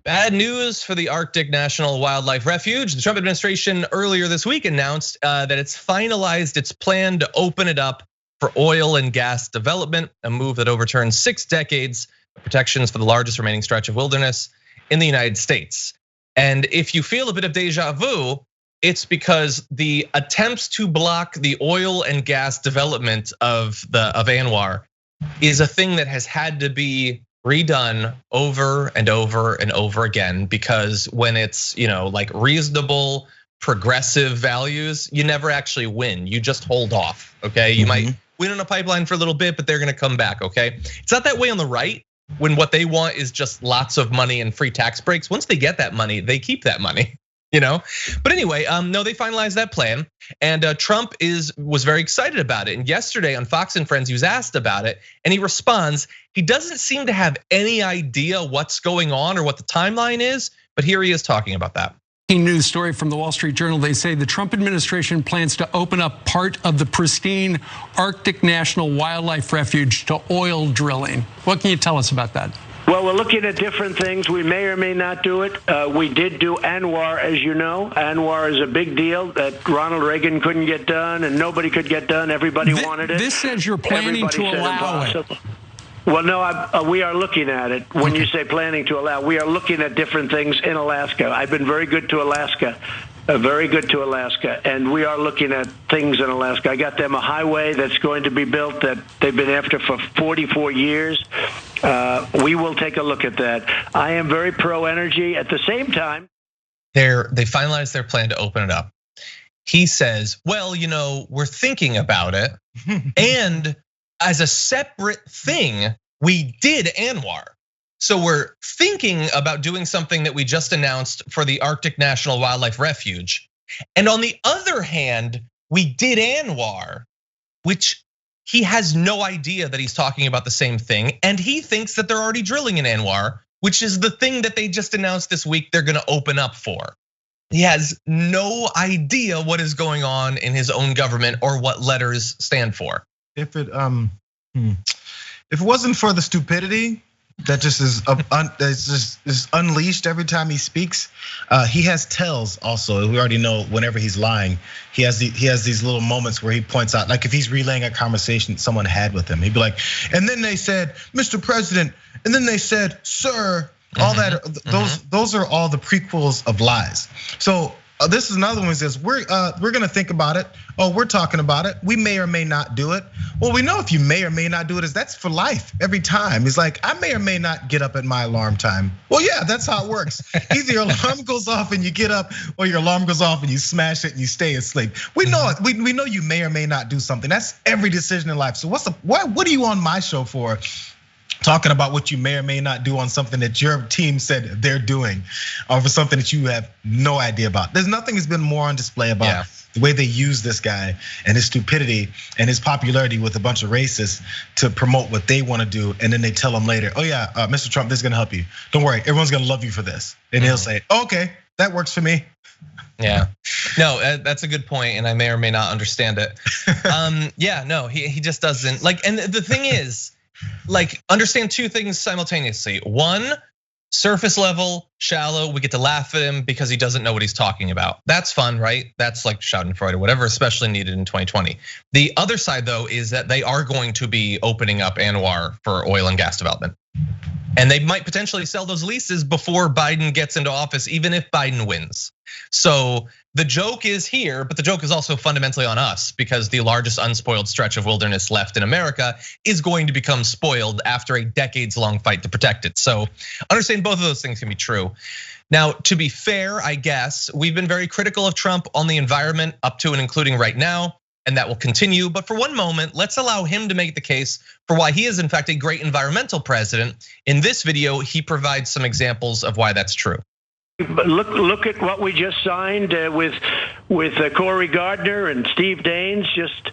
Bad news for the Arctic National Wildlife Refuge. The Trump administration earlier this week announced that it's finalized its plan to open it up for oil and gas development, a move that overturns 6 decades of protections for the largest remaining stretch of wilderness in the United States. And if you feel a bit of deja vu, it's because the attempts to block the oil and gas development of ANWR is a thing that has had to be redone over and over and over again, because when it's, like reasonable progressive values, you never actually win. You just hold off, okay? You might win on a pipeline for a little bit, but they're gonna come back, okay? It's not that way on the right, when what they want is just lots of money and free tax breaks. Once they get that money, they keep that money. But anyway, no, they finalized that plan, and Trump was very excited about it. And yesterday on Fox and Friends, he was asked about it, and he responds, he doesn't seem to have any idea what's going on or what the timeline is, but here he is talking about that. News story from the Wall Street Journal. They say the Trump administration plans to open up part of the pristine Arctic National Wildlife Refuge to oil drilling. What can you tell us about that? Well, we're looking at different things. We may or may not do it. We did do ANWR, as you know. ANWR is a big deal that Ronald Reagan couldn't get done and nobody could get done. Everybody wanted it. This says you're planning to allow it. Well, no, we are looking at it. When you say planning to allow, we are looking at different things in Alaska. I've been very good to Alaska. Very good to Alaska, and we are looking at things in Alaska. I got them a highway that's going to be built that they've been after for 44 years. We will take a look at that. I am very pro-energy. At the same time, they finalized their plan to open it up. He says, well, we're thinking about it, and as a separate thing, we did ANWR. So we're thinking about doing something that we just announced for the Arctic National Wildlife Refuge. And on the other hand, we did ANWR, which he has no idea that he's talking about the same thing. And he thinks that they're already drilling in ANWR, which is the thing that they just announced this week they're gonna open up for. He has no idea what is going on in his own government or what letters stand for. If it wasn't for the stupidity that just is unleashed every time he speaks. He has tells also. We already know whenever he's lying, he has these little moments where he points out, like if he's relaying a conversation someone had with him, he'd be like, and then they said, Mr. President, and then they said, sir, all that. Those are all the prequels of lies. So this is another one that says we're gonna think about it. Oh, we're talking about it. We may or may not do it. Well, we know if you may or may not do it, that's for life every time. It's like I may or may not get up at my alarm time. Well, yeah, that's how it works. Either your alarm goes off and you get up, or your alarm goes off and you smash it and you stay asleep. We know it. We know you may or may not do something. That's every decision in life. So what are you on my show for? Talking about what you may or may not do on something that your team said they're doing, or for something that you have no idea about. There's nothing that's been more on display about the way they use this guy and his stupidity and his popularity with a bunch of racists to promote what they want to do, and then they tell him later, oh yeah, Mr. Trump, this is gonna help you. Don't worry, everyone's gonna love you for this. And he'll say, okay, that works for me. Yeah, no, that's a good point, and I may or may not understand it. Yeah, no, he just doesn't like. And the thing is, like, understand 2 things simultaneously. 1, surface level, shallow. We get to laugh at him because he doesn't know what he's talking about. That's fun, right? That's like Schadenfreude or whatever, especially needed in 2020. The other side, though, is that they are going to be opening up ANWR for oil and gas development. And they might potentially sell those leases before Biden gets into office, even if Biden wins. So the joke is here, but the joke is also fundamentally on us, because the largest unspoiled stretch of wilderness left in America is going to become spoiled after a decades-long fight to protect it. So understand both of those things can be true. Now, to be fair, I guess, we've been very critical of Trump on the environment up to and including right now, and that will continue. But for one moment, let's allow him to make the case for why he is in fact a great environmental president. In this video, he provides some examples of why that's true. But look at what we just signed with Cory Gardner and Steve Daines just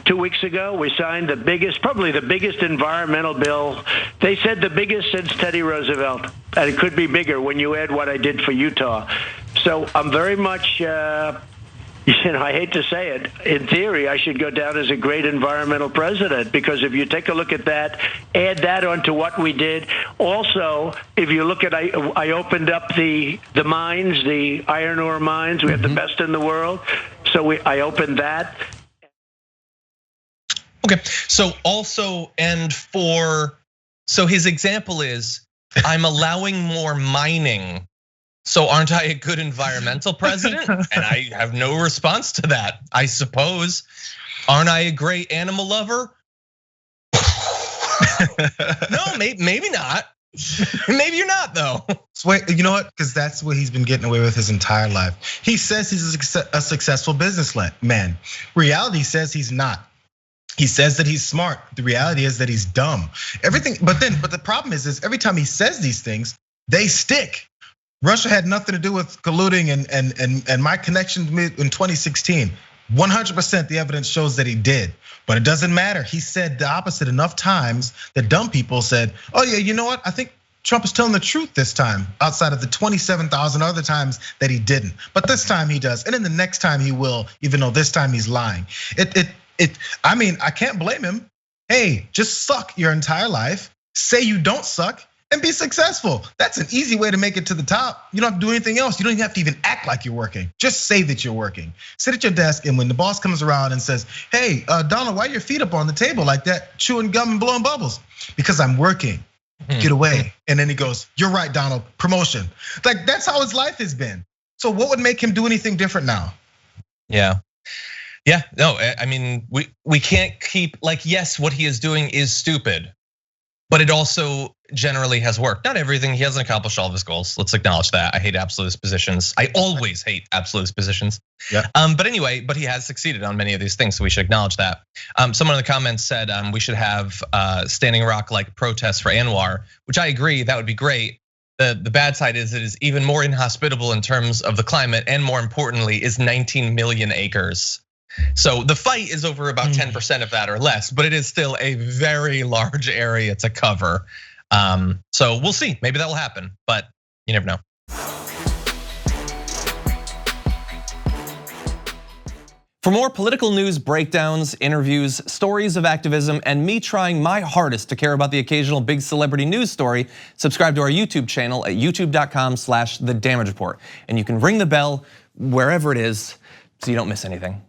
2 weeks ago. We signed the biggest, probably the biggest environmental bill. They said the biggest since Teddy Roosevelt, and it could be bigger when you add what I did for Utah. So I'm very much I hate to say it. In theory, I should go down as a great environmental president, because if you take a look at that, add that onto what we did. Also, if you look at, I opened up the mines, the iron ore mines. We have the best in the world. So I opened that. Okay, so also, so his example is, I'm allowing more mining. So aren't I a good environmental president? And I have no response to that, I suppose. Aren't I a great animal lover? No, maybe not. Maybe you're not, though. Wait, you know what? Because that's what he's been getting away with his entire life. He says he's a successful businessman. Reality says he's not. He says that he's smart. The reality is that he's dumb. Everything, but the problem is every time he says these things, they stick. Russia had nothing to do with colluding and my connection in 2016. 100% the evidence shows that he did, but it doesn't matter. He said the opposite enough times that dumb people said, oh yeah, you know what? I think Trump is telling the truth this time, outside of the 27,000 other times that he didn't. But this time he does, and then the next time he will, even though this time he's lying. I mean, I can't blame him. Hey, just suck your entire life, say you don't suck, and be successful. That's an easy way to make it to the top. You don't have to do anything else. You don't even have to even act like you're working. Just say that you're working. Sit at your desk, and when the boss comes around and says, hey, Donald, why are your feet up on the table like that, chewing gum and blowing bubbles? Because I'm working. Get away. And then he goes, you're right, Donald, promotion. Like, that's how his life has been. So what would make him do anything different now? Yeah, no, I mean, we can't keep, like, yes, what he is doing is stupid, but it also generally has worked. Not everything, he hasn't accomplished all of his goals. Let's acknowledge that. I hate absolutist positions. I always hate absolutist positions. Yeah. But anyway, but he has succeeded on many of these things, so we should acknowledge that. Someone in the comments said we should have Standing Rock like protests for Anwar, which I agree, that would be great. The bad side is it is even more inhospitable in terms of the climate, and more importantly, is 19 million acres. So the fight is over about 10% of that or less, but it is still a very large area to cover. So we'll see, maybe that will happen, but you never know. For more political news breakdowns, interviews, stories of activism, and me trying my hardest to care about the occasional big celebrity news story, subscribe to our YouTube channel at youtube.com/The Damage Report. And you can ring the bell wherever it is so you don't miss anything.